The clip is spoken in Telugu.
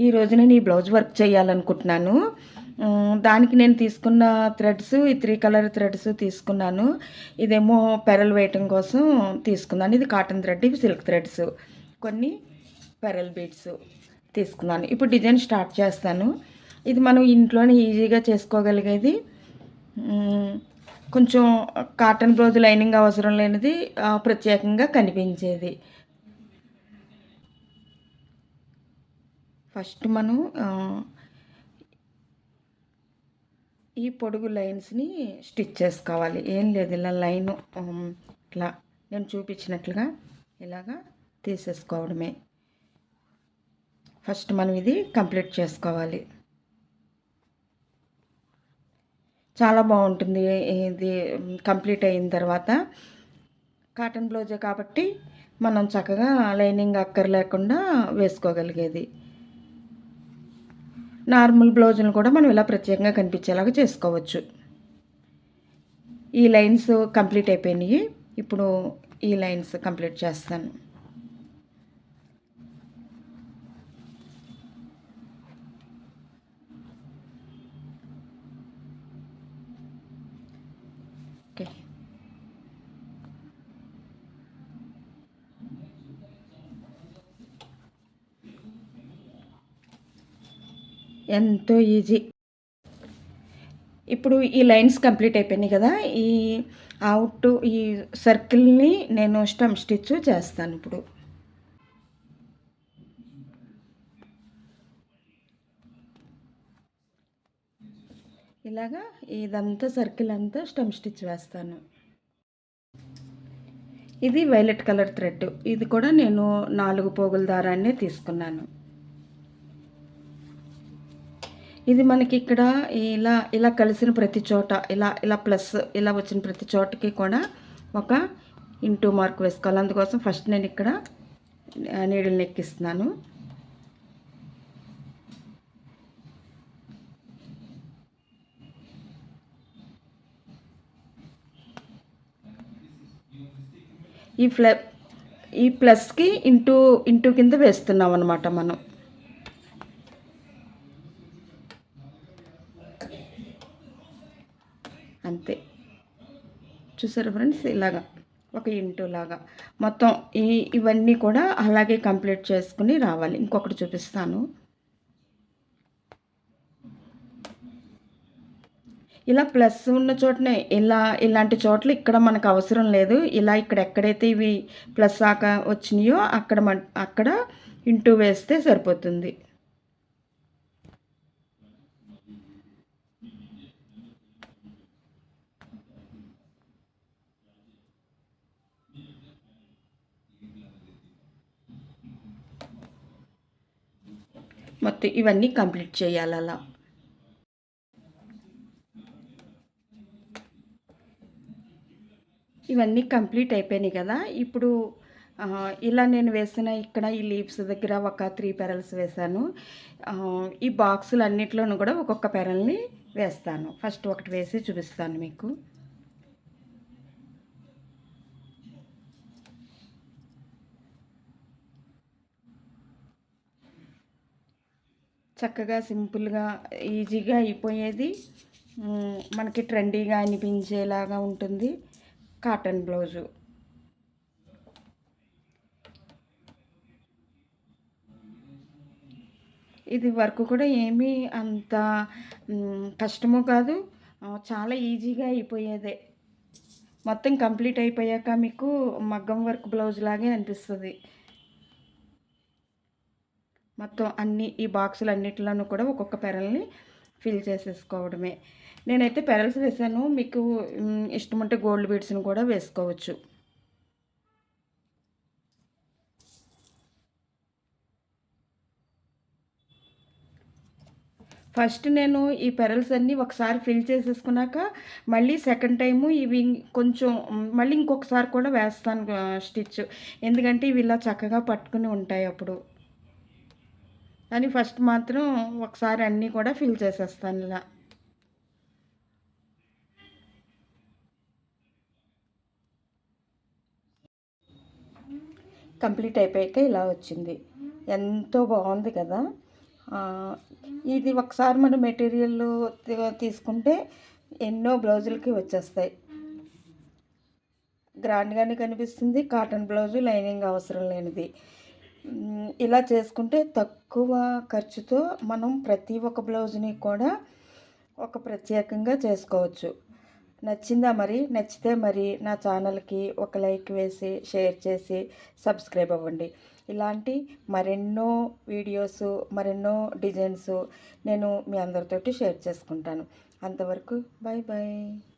ఈరోజు నేను ఈ బ్లౌజ్ వర్క్ చేయాలనుకుంటున్నాను. దానికి నేను తీసుకున్న థ్రెడ్స్ ఈ 3 కలర్ థ్రెడ్స్ తీసుకున్నాను. ఇదేమో పెరల్ వేయటం కోసం తీసుకున్నాను. ఇది కాటన్ థ్రెడ్, ఇవి సిల్క్ థ్రెడ్స్. కొన్ని పెరల్ బీడ్స్ తీసుకున్నాను. ఇప్పుడు డిజైన్ స్టార్ట్ చేస్తాను. ఇది మనం ఇంట్లోనే ఈజీగా చేసుకోగలిగేది. కొంచెం కాటన్ బ్లౌజ్ లైనింగ్ అవసరం లేనిది, ప్రత్యేకంగా కనిపించేది. ఫస్ట్ మనం ఈ పొడుగు లైన్స్ని స్టిచ్ చేసుకోవాలి. ఏం లేదు, ఇలా లైను ఇట్లా నేను చూపించినట్లుగా ఇలాగా తీసేసుకోవడమే. ఫస్ట్ మనం ఇది కంప్లీట్ చేసుకోవాలి. చాలా బాగుంటుంది ఇది కంప్లీట్ అయిన తర్వాత. కాటన్ బ్లౌజే కాబట్టి మనం చక్కగా లైనింగ్ అక్కర్లేకుండా వేసుకోగలిగేది. నార్మల్ బ్లౌజులను కూడా మనం ఇలా ప్రత్యేకంగా కనిపించేలాగా చేసుకోవచ్చు. ఈ లైన్స్ కంప్లీట్ అయిపోయినాయి. ఇప్పుడు ఈ లైన్స్ కంప్లీట్ చేస్తాను. ఓకే, ఎంతో ఈజీ. ఇప్పుడు ఈ లైన్స్ కంప్లీట్ అయిపోయినాయి కదా, ఈ అవుట్ ఈ సర్కిల్ని నేను స్టమ్ స్టిచ్ చేస్తాను. ఇప్పుడు ఇలాగా ఇదంతా సర్కిల్ అంతా స్టమ్ స్టిచ్ వేస్తాను. ఇది వైలెట్ కలర్ థ్రెడ్. ఇది కూడా నేను 4 పోగుల దారాన్ని తీసుకున్నాను. ఇది మనకి ఇక్కడ ఇలా ఇలా కలిసిన ప్రతి చోట ఇలా ఇలా ప్లస్ ఇలా వచ్చిన ప్రతి చోటకి కూడా ఒక ఇంటూ మార్క్ వేసుకోవాలి. అందుకోసం ఫస్ట్ నేను ఇక్కడ నీడిల్ని ఎక్కిస్తున్నాను. ఈ ప్లస్కి ఇంటూ ఇంటూ కింద వేస్తున్నాం అన్నమాట మనం. అంతే, చూసారా ఫ్రెండ్స్, ఇలాగా ఒక ఇంటూ లాగా మొత్తం ఇవన్నీ కూడా అలాగే కంప్లీట్ చేసుకుని రావాలి. ఇంకొకటి చూపిస్తాను. ఇలా ప్లస్ ఉన్న చోటనే ఇలాంటి చోట్ల ఇక్కడ మనకు అవసరం లేదు. ఇలా ఇక్కడ ఎక్కడైతే ఇవి ప్లస్ ఆక వచ్చినాయో అక్కడ ఇంటూ వేస్తే సరిపోతుంది. మొత్తం ఇవన్నీ కంప్లీట్ చేయాలి అలా. ఇవన్నీ కంప్లీట్ అయిపోయినాయి కదా. ఇప్పుడు ఇలా నేను వేసిన ఇక్కడ ఈ లీవ్స్ దగ్గర ఒక 3 పెరల్స్ వేసాను. ఈ బాక్సులు అన్నిట్లోనూ కూడా ఒక్కొక్క పెరల్ని వేస్తాను. ఫస్ట్ ఒకటి వేసి చూపిస్తాను మీకు. చక్కగా సింపుల్గా ఈజీగా అయిపోయేది, మనకి ట్రెండీగా అనిపించేలాగా ఉంటుంది కాటన్ బ్లౌజు. ఇది వర్క్ కూడా ఏమీ అంత కష్టము కాదు, చాలా ఈజీగా అయిపోయేదే. మొత్తం కంప్లీట్ అయిపోయాక మీకు మగ్గం వర్క్ బ్లౌజ్ లాగే అనిపిస్తుంది. మొత్తం ఈ బాక్సులు అన్నిటిలోనూ కూడా ఒక్కొక్క పెరల్ని ఫిల్ చేసేసుకోవడమే. నేనైతే పెరల్స్ వేసాను, మీకు ఇష్టం ఉంటే గోల్డ్ బీడ్స్ని కూడా వేసుకోవచ్చు. ఫస్ట్ నేను ఈ పెరల్స్ అన్నీ ఒకసారి ఫిల్ చేసేసుకున్నాక మళ్ళీ సెకండ్ టైము ఇవి కొంచెం మళ్ళీ ఇంకొకసారి కూడా వేస్తాను స్టిచ్, ఎందుకంటే ఇవి ఇలా చక్కగా పట్టుకుని ఉంటాయి అప్పుడు. కానీ ఫస్ట్ మాత్రం ఒకసారి అన్నీ కూడా ఫిల్ చేసేస్తాను ఇలా. కంప్లీట్ అయిపోయాక ఇలా వచ్చింది. ఎంతో బాగుంది కదా. ఆ, ఇది ఒకసారి మన మెటీరియల్ తీసుకుంటే ఎన్నో బ్లౌజులకి వచ్చేస్తాయి. గ్రాండ్గానే కనిపిస్తుంది. కాటన్ బ్లౌజు లైనింగ్ అవసరం లేనిది. ఇలా చేసుకుంటే తక్కువ ఖర్చుతో మనం ప్రతి ఒక్క బ్లౌజ్ని కూడా ఒక ప్రత్యేకంగా చేసుకోవచ్చు. నచ్చిందా మరి? నచ్చితే మరి నా ఛానల్కి ఒక లైక్ వేసి షేర్ చేసి సబ్స్క్రైబ్ అవ్వండి. ఇలాంటి మరెన్నో వీడియోసు మరెన్నో డిజైన్సు నేను మీ అందరితోటి షేర్ చేసుకుంటాను. అంతవరకు బాయ్ బాయ్.